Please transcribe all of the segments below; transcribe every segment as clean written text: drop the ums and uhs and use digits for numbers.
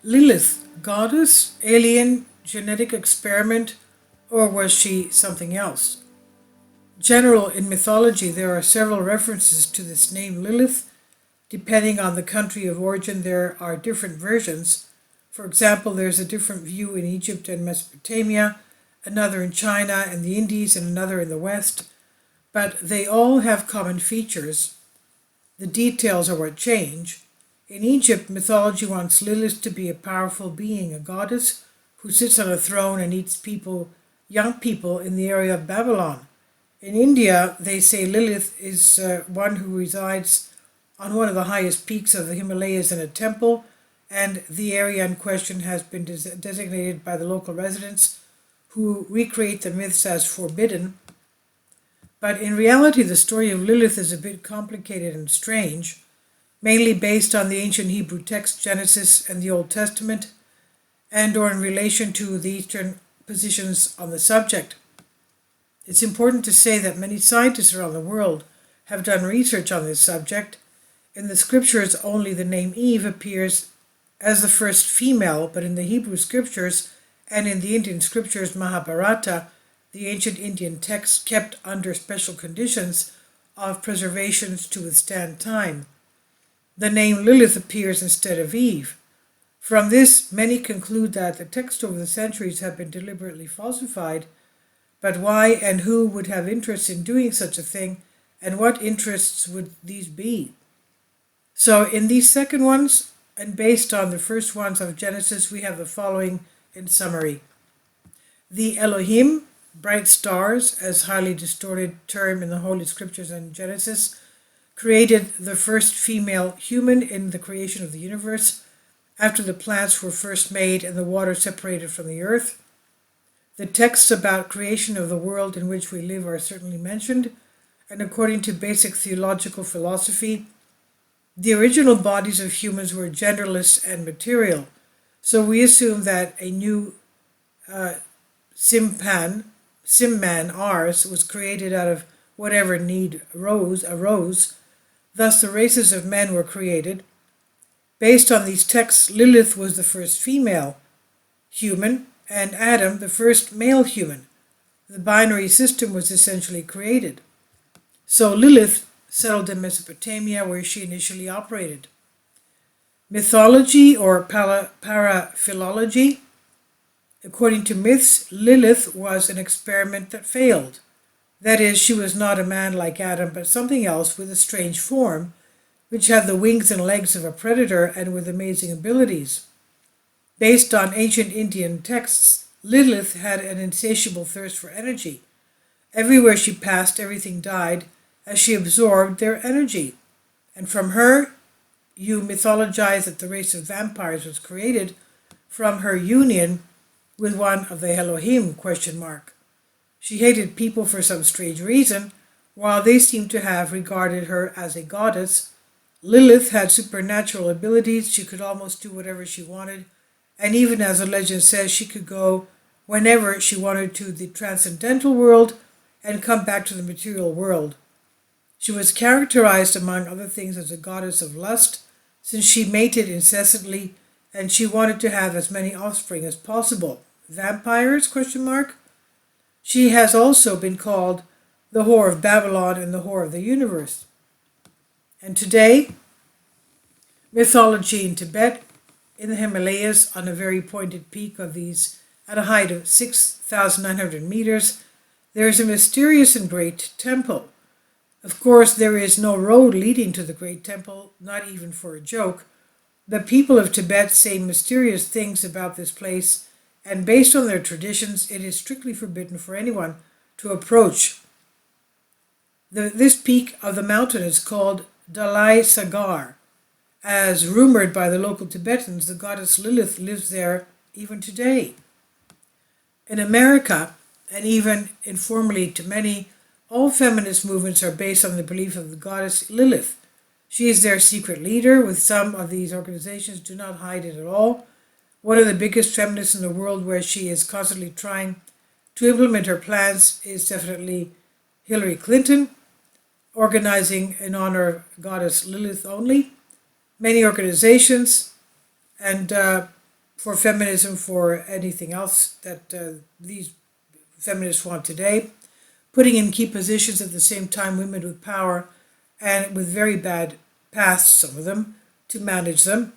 Lilith, goddess, alien, genetic experiment, or was she something else? General in mythology, there are several references to this name Lilith. Depending on the country of origin, there are different versions. For example, there's a different view in Egypt and Mesopotamia, another in China and the Indies, and another in the West. But they all have common features. The details are what change. In Egypt, mythology wants Lilith to be a powerful being, a goddess who sits on a throne and eats people, young people in the area of Babylon. In India, they say Lilith is one who resides on one of the highest peaks of the Himalayas in a temple, and the area in question has been designated by the local residents who recreate the myths as forbidden. But in reality, the story of Lilith is a bit complicated and strange, mainly based on the ancient Hebrew text Genesis and the Old Testament, and or in relation to the Eastern positions on the subject. It's important to say that many scientists around the world have done research on this subject. In the scriptures, only the name Eve appears as the first female, but in the Hebrew scriptures and in the Indian scriptures Mahabharata, the ancient Indian text kept under special conditions of preservation to withstand time, the name Lilith appears instead of Eve. From this, many conclude that the text over the centuries have been deliberately falsified, but why and who would have interest in doing such a thing, and what interests would these be? So in these second ones, and based on the first ones of Genesis, we have the following in summary. The Elohim, bright stars, as highly distorted term in the Holy Scriptures and Genesis, created the first female human in the creation of the universe, after the plants were first made and the water separated from the earth. The texts about creation of the world in which we live are certainly mentioned, and according to basic theological philosophy, the original bodies of humans were genderless and material. So we assume that a new Simman, ours, was created out of whatever need arose. Thus the races of men were created. Based on these texts, Lilith was the first female human, and Adam the first male human. The binary system was essentially created. So Lilith settled in Mesopotamia, where she initially operated. Mythology or paraphilology. According to myths, Lilith was an experiment that failed. That is, she was not a man like Adam, but something else with a strange form, which had the wings and legs of a predator and with amazing abilities. Based on ancient Indian texts, Lilith had an insatiable thirst for energy. Everywhere she passed, everything died as she absorbed their energy. And from her, you mythologize that the race of vampires was created from her union with one of the Elohim, ? She hated people for some strange reason, while they seem to have regarded her as a goddess. Lilith had supernatural abilities. She could almost do whatever she wanted, and even as the legend says, she could go whenever she wanted to the transcendental world and come back to the material world. She was characterized, among other things, as a goddess of lust, since she mated incessantly and she wanted to have as many offspring as possible. Vampires? She has also been called the whore of Babylon and the whore of the universe. And today, mythology in Tibet, in the Himalayas, on a very pointed peak of these, at a height of 6,900 meters, there is a mysterious and great temple. Of course, there is no road leading to the great temple, not even for a joke. The people of Tibet say mysterious things about this place, and based on their traditions, it is strictly forbidden for anyone to approach. This peak of the mountain is called Dalai Sagar. As rumored by the local Tibetans, the goddess Lilith lives there even today. In America, and even informally to many, all feminist movements are based on the belief of the goddess Lilith. She is their secret leader, with some of these organizations do not hide it at all. One of the biggest feminists in the world, where she is constantly trying to implement her plans, is definitely Hillary Clinton, organizing in honor of goddess Lilith only. Many organizations and for feminism, for anything else that these feminists want today, putting in key positions at the same time women with power and with very bad pasts, some of them, to manage them.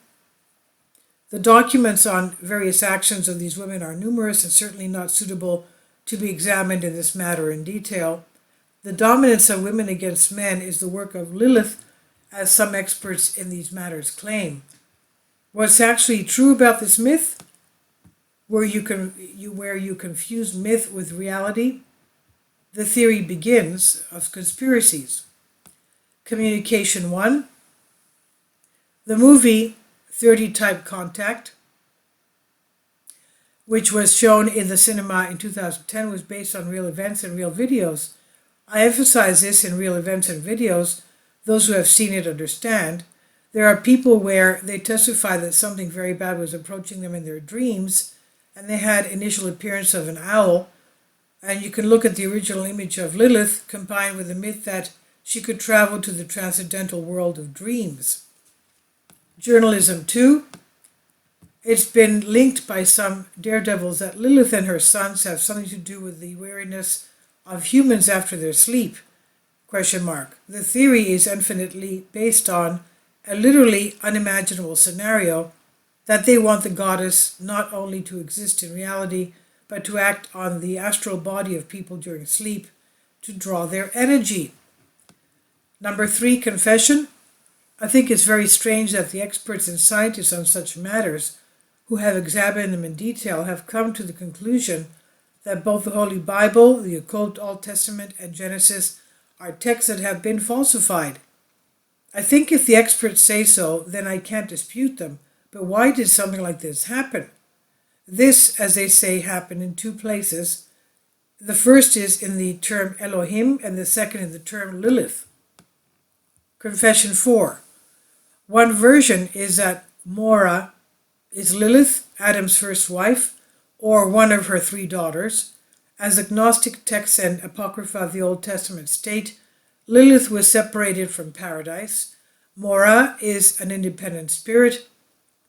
The documents on various actions of these women are numerous and certainly not suitable to be examined in this matter in detail. The dominance of women against men is the work of Lilith, as some experts in these matters claim. What's actually true about this myth, where you confuse myth with reality, the theory begins of conspiracies. Communication 1. The movie 30 Type Contact, which was shown in the cinema in 2010, was based on real events and real videos. I emphasize this: in real events and videos. Those who have seen it understand. There are people where they testify that something very bad was approaching them in their dreams, and they had initial appearance of an owl. And you can look at the original image of Lilith combined with the myth that she could travel to the transcendental world of dreams. Journalism 2. It's been linked by some daredevils that Lilith and her sons have something to do with the wariness of humans after their sleep. ? The theory is infinitely based on a literally unimaginable scenario that they want the goddess not only to exist in reality, but to act on the astral body of people during sleep to draw their energy. Number 3, confession. I think it's very strange that the experts and scientists on such matters, who have examined them in detail, have come to the conclusion that both the Holy Bible, the occult Old Testament, and Genesis are texts that have been falsified. I think if the experts say so, then I can't dispute them. But why did something like this happen? This, as they say, happened in 2 places. The first is in the term Elohim, and the second in the term Lilith. Confession 4. One version is that Mora is Lilith, Adam's first wife, or one of her 3 daughters. As agnostic texts and apocrypha of the Old Testament state, Lilith was separated from paradise. Mora is an independent spirit.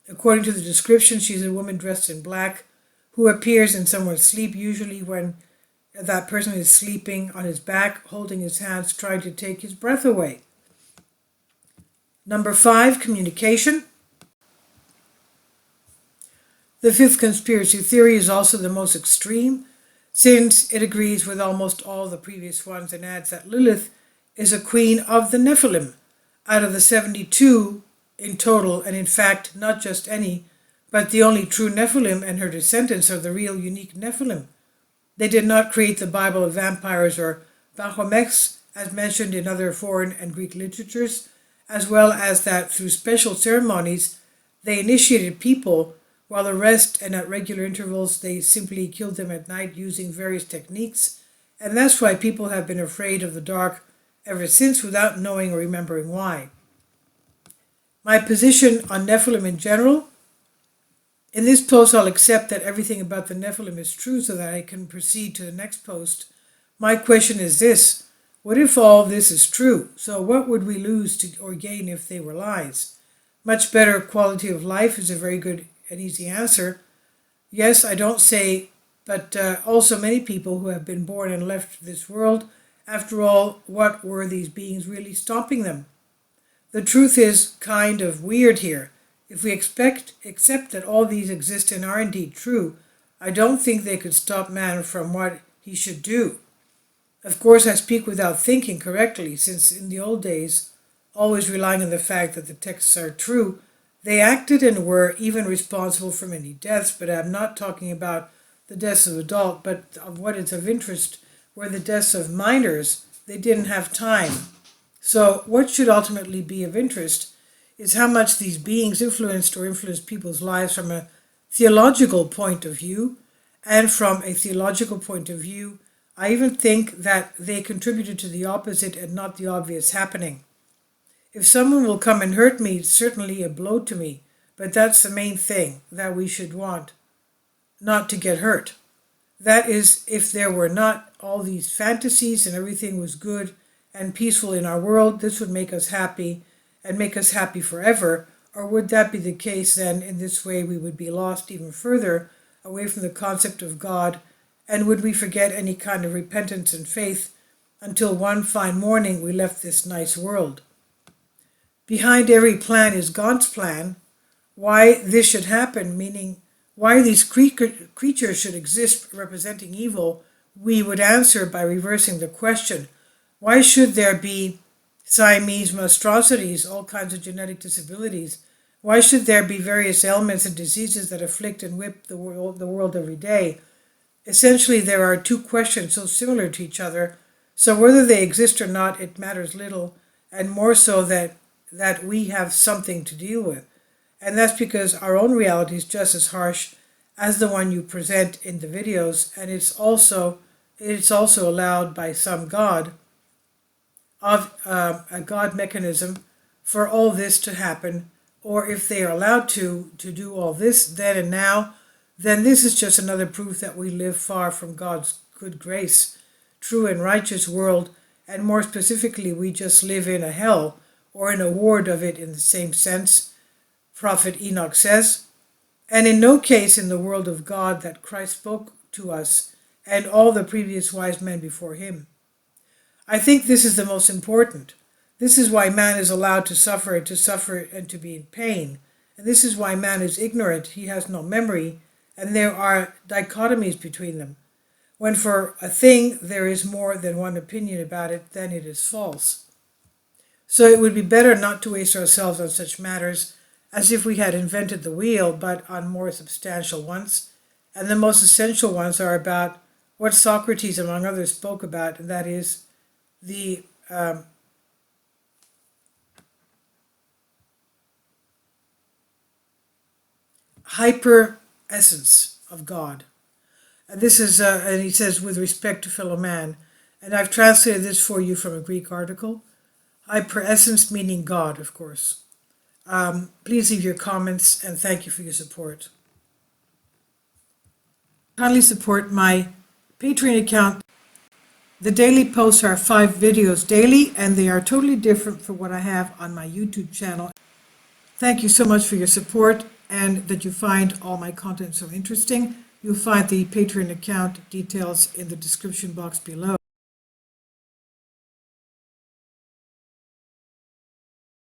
According to the description, she's a woman dressed in black who appears in someone's sleep, usually when that person is sleeping on his back, holding his hands, trying to take his breath away. Number 5, communication. The 5th conspiracy theory is also the most extreme, since it agrees with almost all the previous ones and adds that Lilith is a queen of the Nephilim, out of the 72 in total, and in fact not just any, but the only true Nephilim, and her descendants are the real unique Nephilim. They did not create the Bible of vampires or Baphomets, as mentioned in other foreign and Greek literatures, as well as that through special ceremonies they initiated people, while the rest, and at regular intervals, they simply killed them at night using various techniques, and that's why people have been afraid of the dark ever since without knowing or remembering why. My position on Nephilim in general. In this post, I'll accept that everything about the Nephilim is true so that I can proceed to the next post. My question is this: what if all this is true? So what would we lose or gain if they were lies? Much better quality of life is a very good and easy answer. Yes, I don't say, but also many people who have been born and left this world. After all, what were these beings really stopping them? The truth is kind of weird here. If we accept that all these exist and are indeed true, I don't think they could stop man from what he should do. Of course, I speak without thinking correctly, since in the old days, always relying on the fact that the texts are true, they acted and were even responsible for many deaths, but I'm not talking about the deaths of adults, but of what is of interest, were the deaths of minors. They didn't have time. So what should ultimately be of interest is how much these beings influenced people's lives from a theological point of view, and from a theological point of view, I even think that they contributed to the opposite and not the obvious happening. If someone will come and hurt me, it's certainly a blow to me, but that's the main thing that we should want, not to get hurt. That is, if there were not all these fantasies and everything was good and peaceful in our world, this would make us happy and make us happy forever, Or would that be the case then? In this way, we would be lost even further away from the concept of God, and would we forget any kind of repentance and faith until one fine morning we left this nice world? Behind every plan is God's plan. Why this should happen, meaning why these creatures should exist representing evil, we would answer by reversing the question. Why should there be Siamese monstrosities, all kinds of genetic disabilities? Why should there be various ailments and diseases that afflict and whip the world every day? Essentially, there are two questions so similar to each other, so whether they exist or not, it matters little, and more so that we have something to deal with. And that's because our own reality is just as harsh as the one you present in the videos, and it's also allowed by some God, of a God mechanism for all this to happen. Or if they are allowed to do all this then and now, then this is just another proof that we live far from God's good grace, true and righteous world, and more specifically, we just live in a hell, or in a ward of it in the same sense, Prophet Enoch says, and in no case in the world of God that Christ spoke to us and all the previous wise men before him. I think this is the most important. This is why man is allowed to suffer and to be in pain. And this is why man is ignorant, he has no memory, and there are dichotomies between them. When for a thing there is more than one opinion about it, then it is false. So it would be better not to waste ourselves on such matters as if we had invented the wheel, but on more substantial ones. And the most essential ones are about what Socrates, among others, spoke about, and that is the hyper essence of God. And this is, and he says, with respect to fellow man. And I've translated this for you from a Greek article. Hyper essence meaning God, of course. Please leave your comments, and thank you for your support. Kindly support my Patreon account. The daily posts are 5 videos daily, and they are totally different from what I have on my YouTube channel. Thank you so much for your support, and that you find all my content so interesting. You'll find the Patreon account details in the description box below.